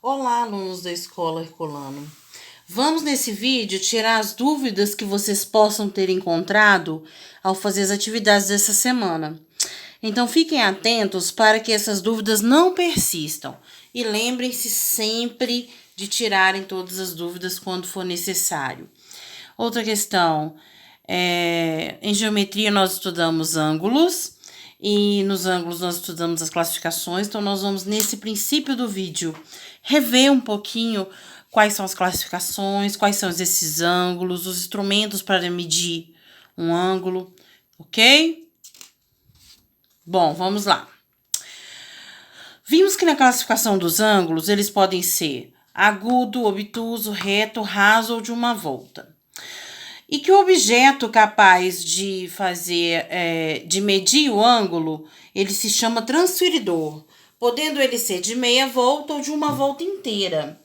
Olá, alunos da Escola Herculano. Vamos nesse vídeo tirar as dúvidas que vocês possam ter encontrado ao fazer as atividades dessa semana. Então fiquem atentos para que essas dúvidas não persistam e lembrem-se sempre de tirarem todas as dúvidas quando for necessário. Outra questão, em geometria nós estudamos ângulos e nos ângulos nós estudamos as classificações, então nós vamos nesse princípio do vídeo rever um pouquinho quais são as classificações, quais são esses ângulos, os instrumentos para medir um ângulo, ok? Bom, vamos lá. Vimos que na classificação dos ângulos eles podem ser agudo, obtuso, reto, raso ou de uma volta. E que o objeto capaz de de medir o ângulo, ele se chama transferidor, podendo ele ser de meia volta ou de uma volta inteira.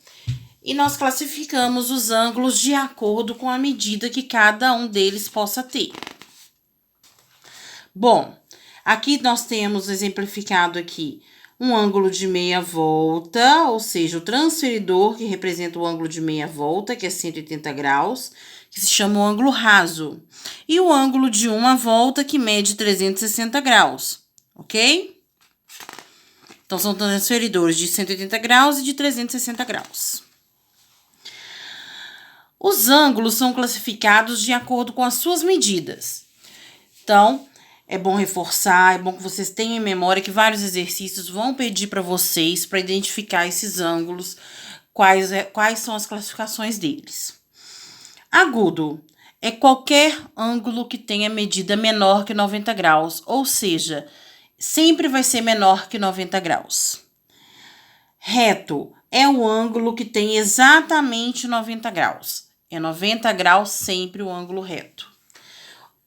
E nós classificamos os ângulos de acordo com a medida que cada um deles possa ter. Bom, aqui nós temos exemplificado aqui um ângulo de meia volta, ou seja, o transferidor que representa o ângulo de meia volta, que é 180 graus, que se chama o ângulo raso, e o ângulo de uma volta, que mede 360 graus, ok? Então, são transferidores de 180 graus e de 360 graus. Os ângulos são classificados de acordo com as suas medidas. Então, é bom reforçar, é bom que vocês tenham em memória que vários exercícios vão pedir para vocês para identificar esses ângulos, quais são as classificações deles. Agudo é qualquer ângulo que tenha medida menor que 90 graus, ou seja, sempre vai ser menor que 90 graus. Reto é o ângulo que tem exatamente 90 graus. É 90 graus sempre o ângulo reto.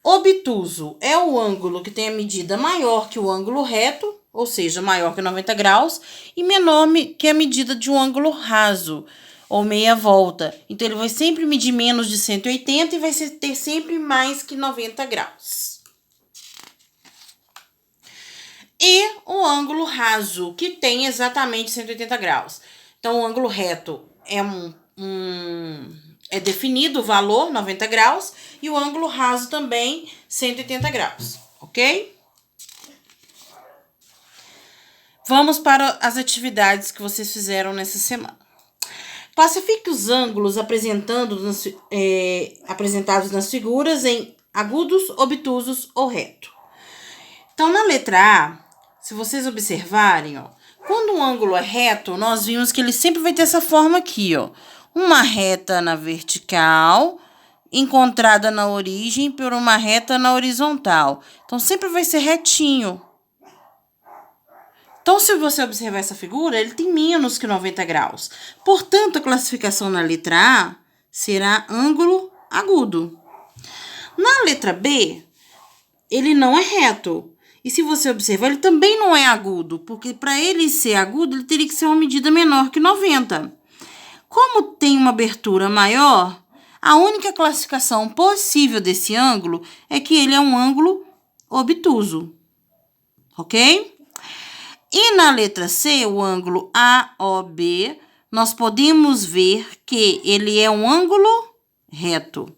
Obtuso é o ângulo que tem a medida maior que o ângulo reto, ou seja, maior que 90 graus, e menor que a medida de um ângulo raso, ou meia volta. Então, ele vai sempre medir menos de 180 e vai ter sempre mais que 90 graus. E o ângulo raso, que tem exatamente 180 graus. Então, o ângulo reto é definido o valor, 90 graus, e o ângulo raso também, 180 graus, ok? Vamos para as atividades que vocês fizeram nessa semana. Classifique os ângulos apresentados nas figuras em agudos, obtusos ou reto. Então, na letra A, se vocês observarem, ó, quando um ângulo é reto, nós vimos que ele sempre vai ter essa forma aqui, ó. Uma reta na vertical, encontrada na origem por uma reta na horizontal. Então, sempre vai ser retinho. Então, se você observar essa figura, ele tem menos que 90 graus. Portanto, a classificação na letra A será ângulo agudo. Na letra B, ele não é reto. E se você observar, ele também não é agudo, porque para ele ser agudo, ele teria que ser uma medida menor que 90. Como tem uma abertura maior, a única classificação possível desse ângulo é que ele é um ângulo obtuso, ok? E na letra C, o ângulo AOB, nós podemos ver que ele é um ângulo reto.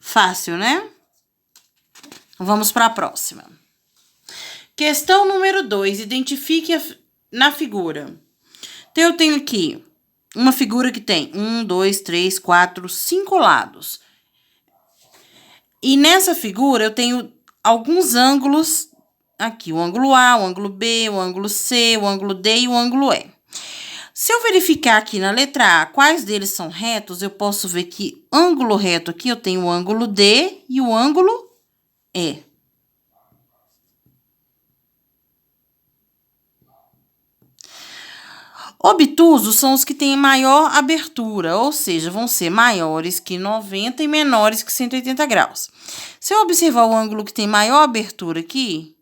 Fácil, né? Vamos para a próxima. Questão número 2. Identifique na figura. Então, eu tenho aqui uma figura que tem 1, 2, 3, 4, 5 lados. E nessa figura, eu tenho alguns ângulos aqui. O ângulo A, o ângulo B, o ângulo C, o ângulo D e o ângulo E. Se eu verificar aqui na letra A quais deles são retos, eu posso ver que ângulo reto aqui eu tenho o ângulo D e o ângulo E. Obtusos são os que têm maior abertura, ou seja, vão ser maiores que 90 e menores que 180 graus. Se eu observar o ângulo que tem maior abertura aqui,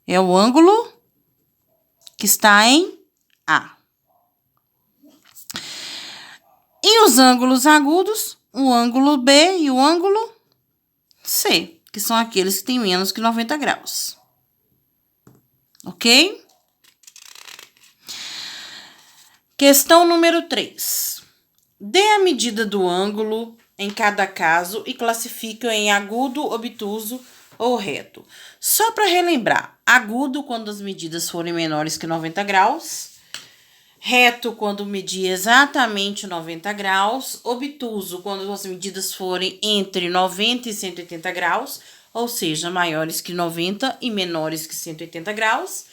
é o ângulo que está em A. E os ângulos agudos, o ângulo B e o ângulo C, que são aqueles que têm menos que 90 graus. Ok? Questão número 3. Dê a medida do ângulo em cada caso e classifique-o em agudo, obtuso ou reto. Só para relembrar, agudo quando as medidas forem menores que 90 graus, reto quando medir exatamente 90 graus, obtuso quando as medidas forem entre 90 e 180 graus, ou seja, maiores que 90 e menores que 180 graus,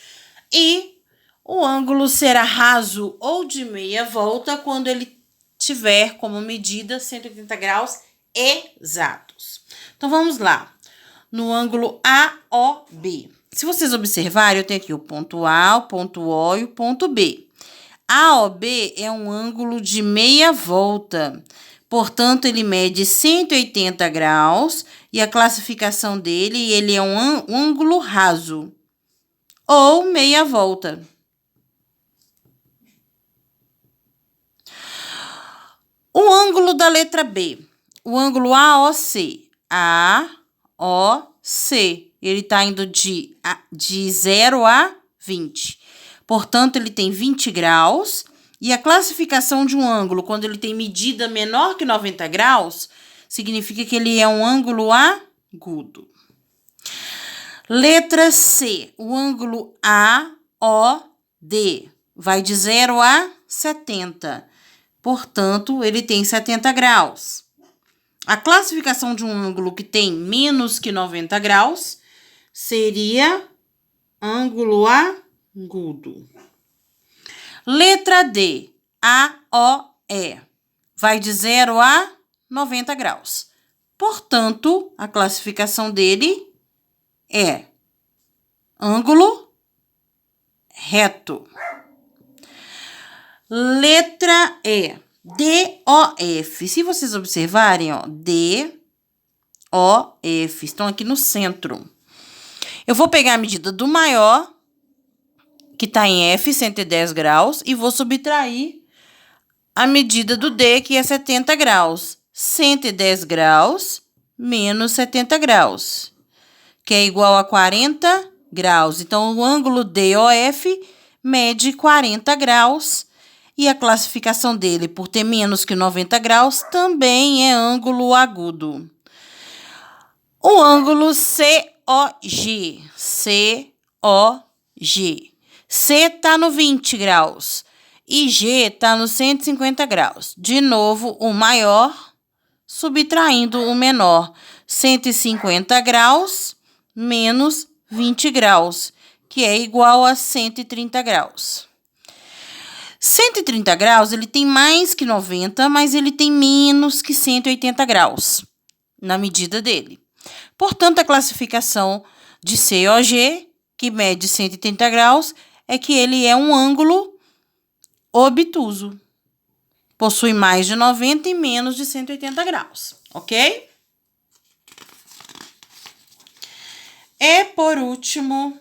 e o ângulo será raso ou de meia volta quando ele tiver como medida 180 graus exatos. Então, vamos lá. No ângulo AOB. Se vocês observarem, eu tenho aqui o ponto A, o ponto O e o ponto B. AOB é um ângulo de meia volta. Portanto, ele mede 180 graus e a classificação dele, ele é um ângulo raso ou meia volta. O ângulo da letra B, o ângulo AOC. AOC, ele está indo de 0 a 20. Portanto, ele tem 20 graus. E a classificação de um ângulo, quando ele tem medida menor que 90 graus, significa que ele é um ângulo agudo. Letra C, o ângulo AOD, vai de 0 a 70. Portanto, ele tem 70 graus. A classificação de um ângulo que tem menos que 90 graus seria ângulo agudo. Letra D, AOE, vai de 0 a 90 graus. Portanto, a classificação dele é ângulo reto. Letra E, DOF. Se vocês observarem, ó, DOF, estão aqui no centro. Eu vou pegar a medida do maior, que está em F, 110 graus, e vou subtrair a medida do D, que é 70 graus. 110 graus menos 70 graus, que é igual a 40 graus. Então, o ângulo DOF mede 40 graus. E a classificação dele, por ter menos que 90 graus, também é ângulo agudo. O ângulo COG. COG. C está no 20 graus e G está no 150 graus. De novo, o maior subtraindo o menor. 150 graus menos 20 graus, que é igual a 130 graus. 130 graus, ele tem mais que 90, mas ele tem menos que 180 graus na medida dele. Portanto, a classificação de COG, que mede 130 graus, é que ele é um ângulo obtuso. Possui mais de 90 e menos de 180 graus, ok? E, por último,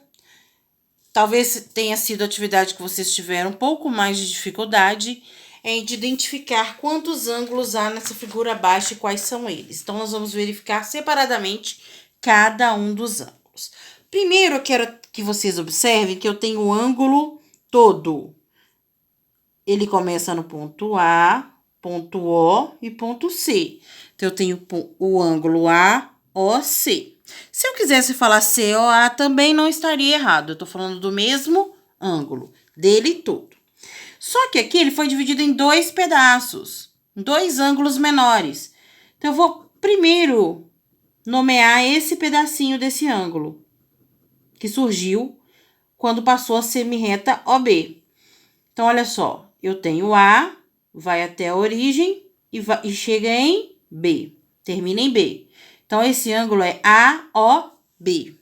talvez tenha sido a atividade que vocês tiveram um pouco mais de dificuldade em de identificar quantos ângulos há nessa figura abaixo e quais são eles. Então, nós vamos verificar separadamente cada um dos ângulos. Primeiro, eu quero que vocês observem que eu tenho o ângulo todo. Ele começa no ponto A, ponto O e ponto C. Então, eu tenho o ângulo AOC. Se eu quisesse falar COA, também não estaria errado. Eu estou falando do mesmo ângulo, dele todo. Só que aqui ele foi dividido em dois pedaços, dois ângulos menores. Então, eu vou primeiro nomear esse pedacinho desse ângulo, que surgiu quando passou a semirreta OB. Então, olha só, eu tenho A, vai até a origem e chega em B, termina em B. Então, esse ângulo é AOB.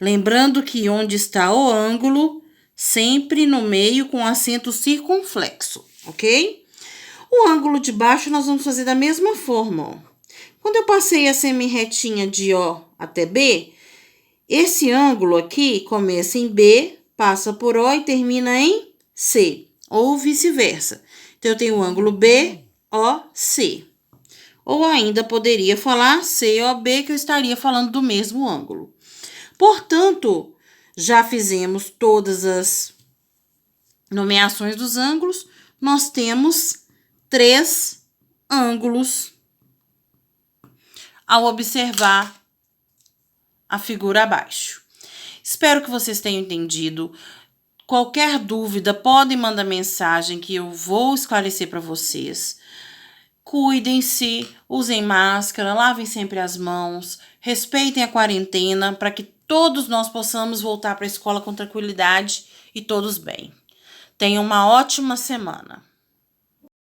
Lembrando que onde está o ângulo, sempre no meio com acento circunflexo, ok? O ângulo de baixo nós vamos fazer da mesma forma, ó. Quando eu passei a semirretinha de O até B, esse ângulo aqui começa em B, passa por O e termina em C, ou vice-versa. Então, eu tenho o ângulo BOC. Ou ainda poderia falar COB, que eu estaria falando do mesmo ângulo. Portanto, já fizemos todas as nomeações dos ângulos, nós temos 3 ângulos ao observar a figura abaixo. Espero que vocês tenham entendido. Qualquer dúvida, podem mandar mensagem que eu vou esclarecer para vocês. Cuidem-se, usem máscara, lavem sempre as mãos, respeitem a quarentena para que todos nós possamos voltar para a escola com tranquilidade e todos bem. Tenham uma ótima semana.